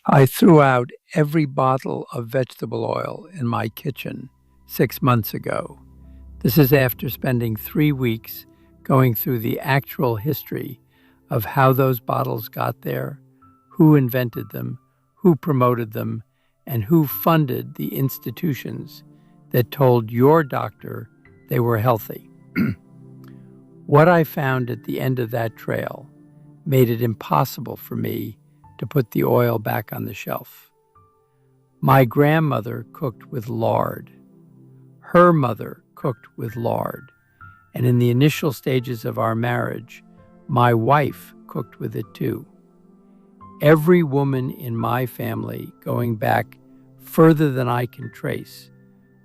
I threw out every bottle of vegetable oil in my kitchen 6 months ago. This is after spending 3 weeks going through the actual history of how those bottles got there, who invented them, who promoted them, and who funded the institutions that told your doctor they were healthy. What I found at the end of that trail made it impossible for me to put the oil back on the shelf. My grandmother cooked with lard. Her mother cooked with lard. And in the initial stages of our marriage, my wife cooked with it too. Every woman in my family, going back further than I can trace,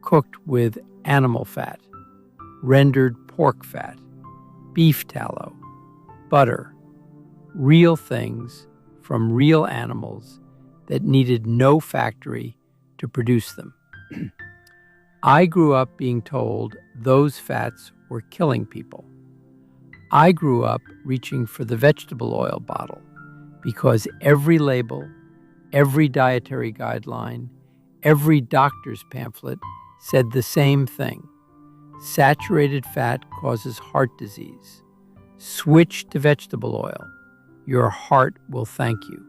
cooked with animal fat, rendered pork fat, beef tallow, butter, real things from real animals that needed no factory to produce them. I grew up being told those fats were killing people. I grew up reaching for the vegetable oil bottle because every label, every dietary guideline, every doctor's pamphlet said the same thing. Saturated fat causes heart disease. Switch to vegetable oil. Your heart will thank you.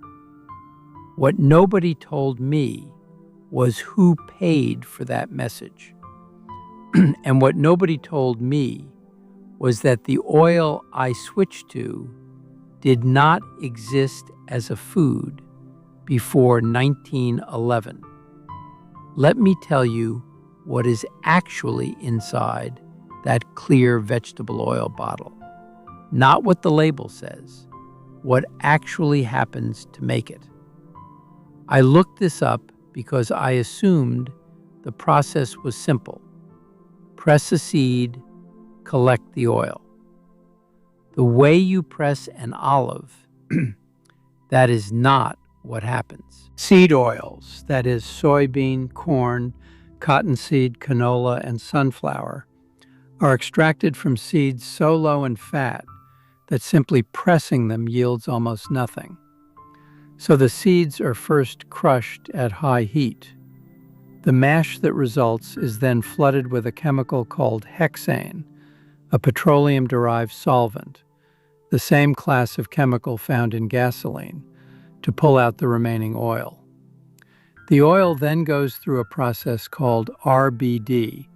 What nobody told me was who paid for that message. And what nobody told me was that the oil I switched to did not exist as a food before 1911. Let me tell you what is actually inside that clear vegetable oil bottle. Not what the label says, what actually happens to make it. I looked this up because I assumed the process was simple. Press a seed, collect the oil. The way you press an olive, that is not what happens. Seed oils, that is soybean, corn, cottonseed, canola, and sunflower, are extracted from seeds so low in fat that simply pressing them yields almost nothing. So the seeds are first crushed at high heat. The mash that results is then flooded with a chemical called hexane, a petroleum-derived solvent, the same class of chemical found in gasoline, to pull out the remaining oil. The oil then goes through a process called RBD,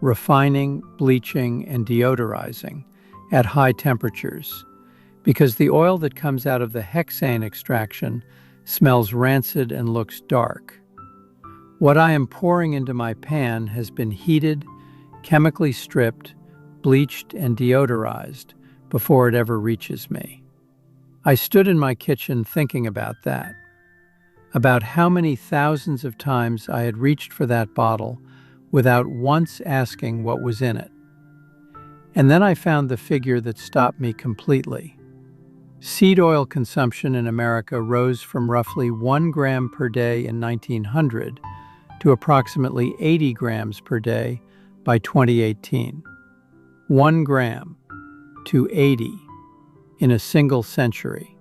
refining, bleaching, and deodorizing, at high temperatures, because the oil that comes out of the hexane extraction smells rancid and looks dark. What I am pouring into my pan has been heated, chemically stripped, bleached, and deodorized before it ever reaches me. I stood in my kitchen thinking about that, about how many thousands of times I had reached for that bottle without once asking what was in it. And then I found the figure that stopped me completely. Seed oil consumption in America rose from roughly 1 gram per day in 1900 to approximately 80 grams per day by 2018. 1 gram to 80 in a single century,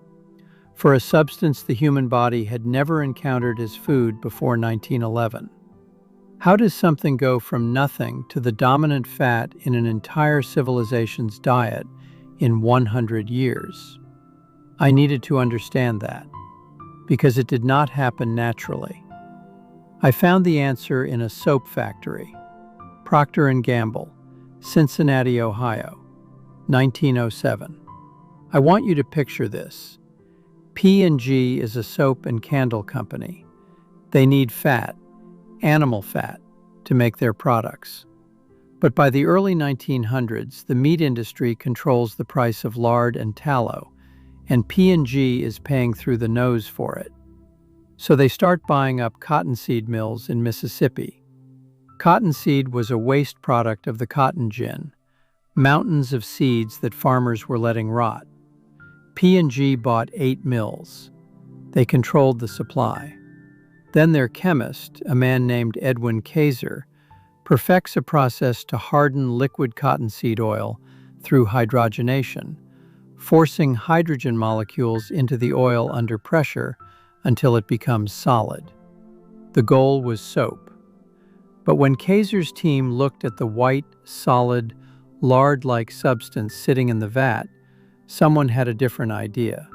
for a substance the human body had never encountered as food before 1911. How does something go from nothing to the dominant fat in an entire civilization's diet in 100 years? I needed to understand that, because it did not happen naturally. I found the answer in a soap factory, Procter & Gamble, Cincinnati, Ohio, 1907. I want you to picture this. P&G is a soap and candle company. They need fat, animal fat, to make their products. But by the early 1900s, the meat industry controls the price of lard and tallow, and P&G is paying through the nose for it. So they start buying up cottonseed mills in Mississippi. Cottonseed was a waste product of the cotton gin, mountains of seeds that farmers were letting rot. P&G bought 8 mills. They controlled the supply. Then their chemist, a man named Edwin Kaiser, perfects a process to harden liquid cottonseed oil through hydrogenation, forcing hydrogen molecules into the oil under pressure until it becomes solid. The goal was soap. But when Kaiser's team looked at the white, solid, lard-like substance sitting in the vat, someone had a different idea.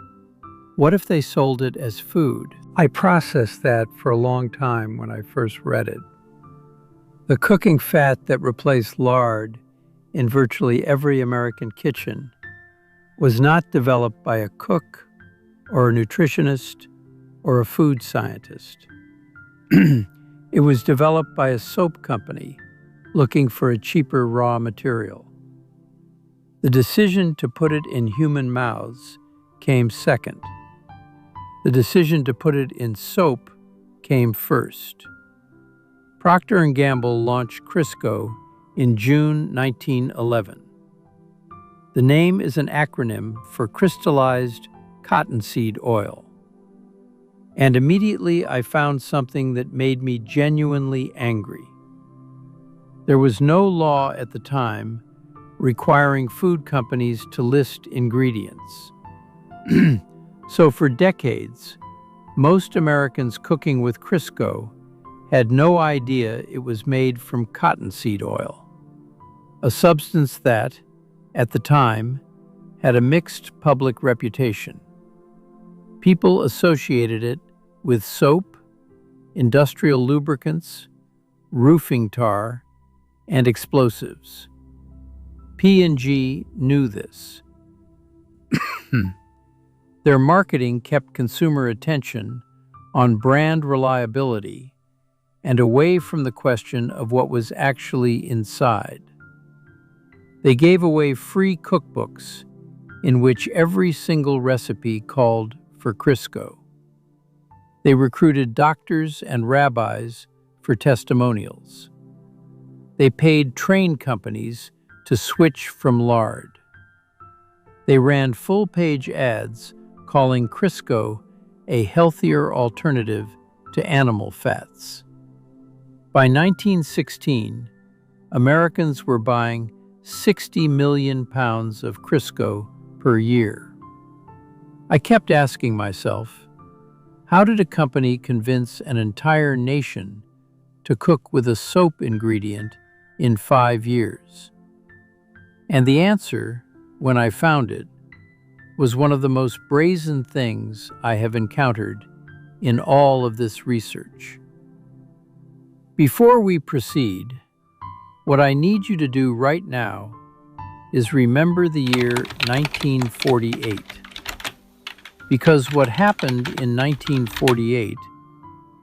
What if they sold it as food? I processed that for a long time when I first read it. The cooking fat that replaced lard in virtually every American kitchen was not developed by a cook or a nutritionist or a food scientist. It was developed by a soap company looking for a cheaper raw material. The decision to put it in human mouths came second. The decision to put it in soap came first. Procter & Gamble launched Crisco in June 1911. The name is an acronym for crystallized cottonseed oil. And immediately I found something that made me genuinely angry. There was no law at the time requiring food companies to list ingredients. So for decades, most Americans cooking with Crisco had no idea it was made from cottonseed oil, a substance that, at the time, had a mixed public reputation. People associated it with soap, industrial lubricants, roofing tar, and explosives. P&G knew this. Their marketing kept consumer attention on brand reliability and away from the question of what was actually inside. They gave away free cookbooks in which every single recipe called for Crisco. They recruited doctors and rabbis for testimonials. They paid train companies to switch from lard. They ran full-page ads calling Crisco a healthier alternative to animal fats. By 1916, Americans were buying 60 million pounds of Crisco per year. I kept asking myself, how did a company convince an entire nation to cook with a soap ingredient in 5 years? And the answer, when I found it, was one of the most brazen things I have encountered in all of this research. Before we proceed, what I need you to do right now is remember the year 1948. Because what happened in 1948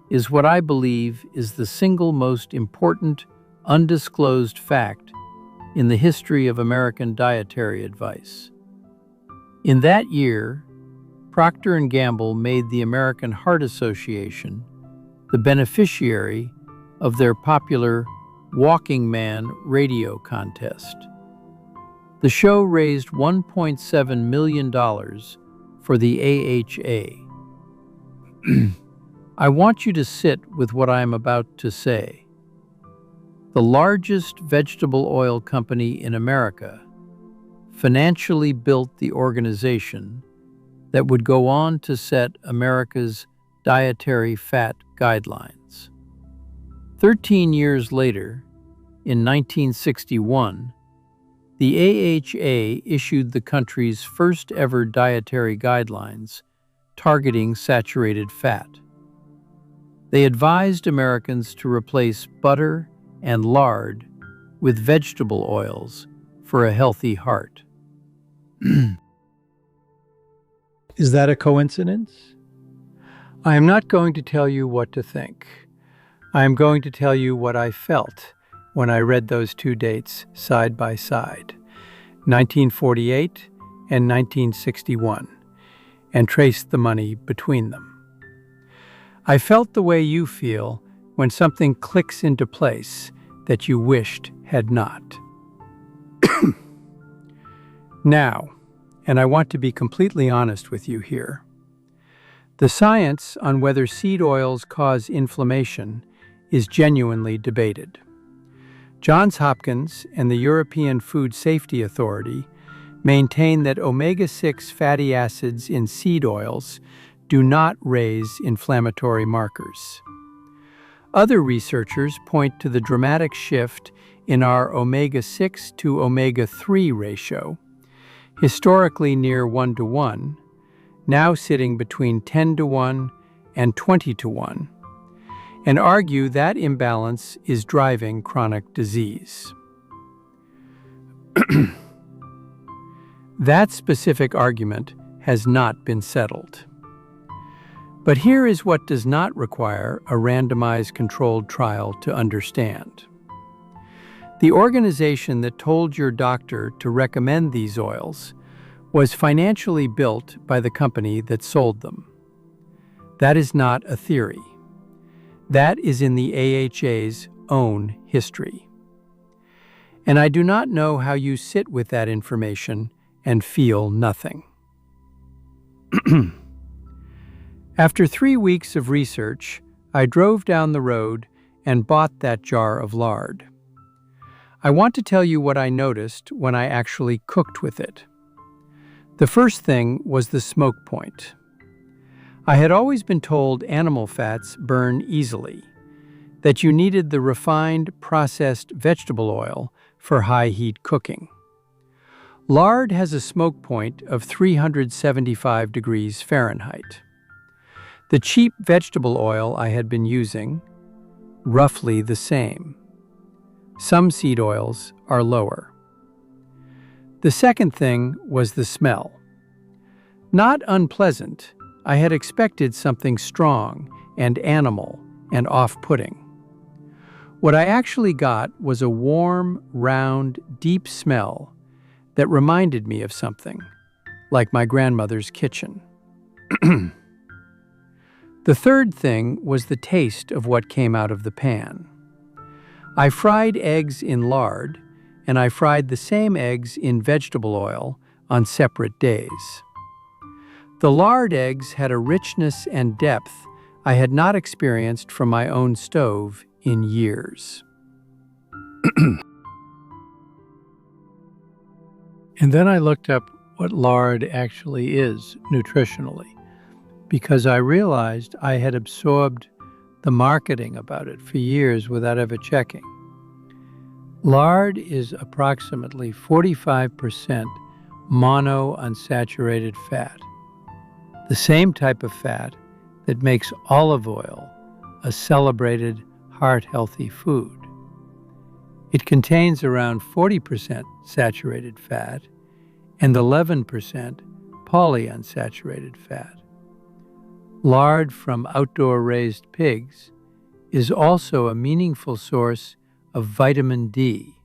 is what I believe is the single most important undisclosed fact in the history of American dietary advice. In that year, Procter & Gamble made the American Heart Association the beneficiary of their popular Walking Man radio contest. The show raised $1.7 million for the AHA. I want you to sit with what I am about to say. The largest vegetable oil company in America financially built the organization that would go on to set America's dietary fat guidelines. 13 years later, in 1961, the AHA issued the country's first ever dietary guidelines targeting saturated fat. They advised Americans to replace butter and lard with vegetable oils for a healthy heart. Is that a coincidence? I am not going to tell you what to think. I am going to tell you what I felt when I read those two dates side by side, 1948 and 1961, and traced the money between them. I felt the way you feel when something clicks into place that you wished had not. Now, and I want to be completely honest with you here, the science on whether seed oils cause inflammation is genuinely debated. Johns Hopkins and the European Food Safety Authority maintain that omega-6 fatty acids in seed oils do not raise inflammatory markers. Other researchers point to the dramatic shift in our omega-6 to omega-3 ratio, historically near 1 to 1, now sitting between 10 to 1 and 20 to 1, and argue that imbalance is driving chronic disease. That specific argument has not been settled. But here is what does not require a randomized controlled trial to understand. The organization that told your doctor to recommend these oils was financially built by the company that sold them. That is not a theory. That is in the AHA's own history. And I do not know how you sit with that information and feel nothing. After 3 weeks of research, I drove down the road and bought that jar of lard. I want to tell you what I noticed when I actually cooked with it. The first thing was the smoke point. I had always been told animal fats burn easily, that you needed the refined, processed vegetable oil for high-heat cooking. Lard has a smoke point of 375 degrees Fahrenheit. The cheap vegetable oil I had been using, roughly the same. Some seed oils are lower. The second thing was the smell. Not unpleasant. I had expected something strong and animal and off-putting. What I actually got was a warm, round, deep smell that reminded me of something, like my grandmother's kitchen. The third thing was the taste of what came out of the pan. I fried eggs in lard, and I fried the same eggs in vegetable oil on separate days. The lard eggs had a richness and depth I had not experienced from my own stove in years. And then I looked up what lard actually is nutritionally, because I realized I had absorbed the marketing about it for years without ever checking. Lard is approximately 45% monounsaturated fat, the same type of fat that makes olive oil a celebrated heart-healthy food. It contains around 40% saturated fat and 11% polyunsaturated fat. Lard from outdoor raised pigs is also a meaningful source of vitamin D,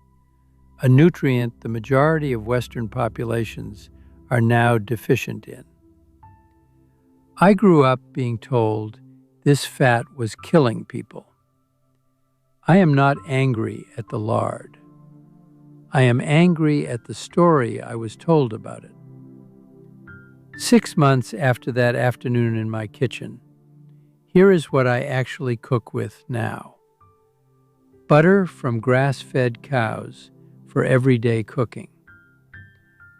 a nutrient the majority of Western populations are now deficient in. I grew up being told this fat was killing people. I am not angry at the lard. I am angry at the story I was told about it. 6 months after that afternoon in my kitchen, here is what I actually cook with now. Butter from grass-fed cows for everyday cooking.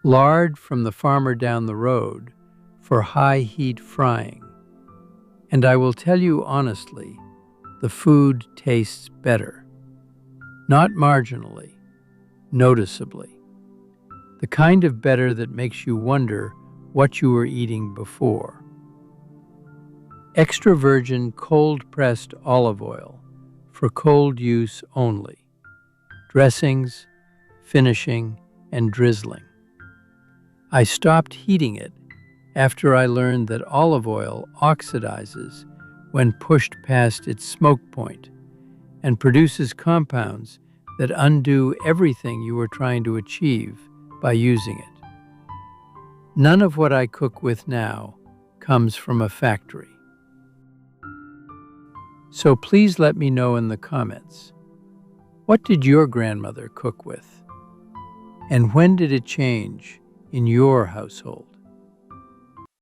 Lard from the farmer down the road for high-heat frying. And I will tell you honestly, the food tastes better. Not marginally, noticeably. The kind of better that makes you wonder what you were eating before. Extra virgin cold-pressed olive oil for cold use only. Dressings, finishing, and drizzling. I stopped heating it after I learned that olive oil oxidizes when pushed past its smoke point and produces compounds that undo everything you were trying to achieve by using it. None of what I cook with now comes from a factory. So please let me know in the comments, what did your grandmother cook with? And when did it change in your household?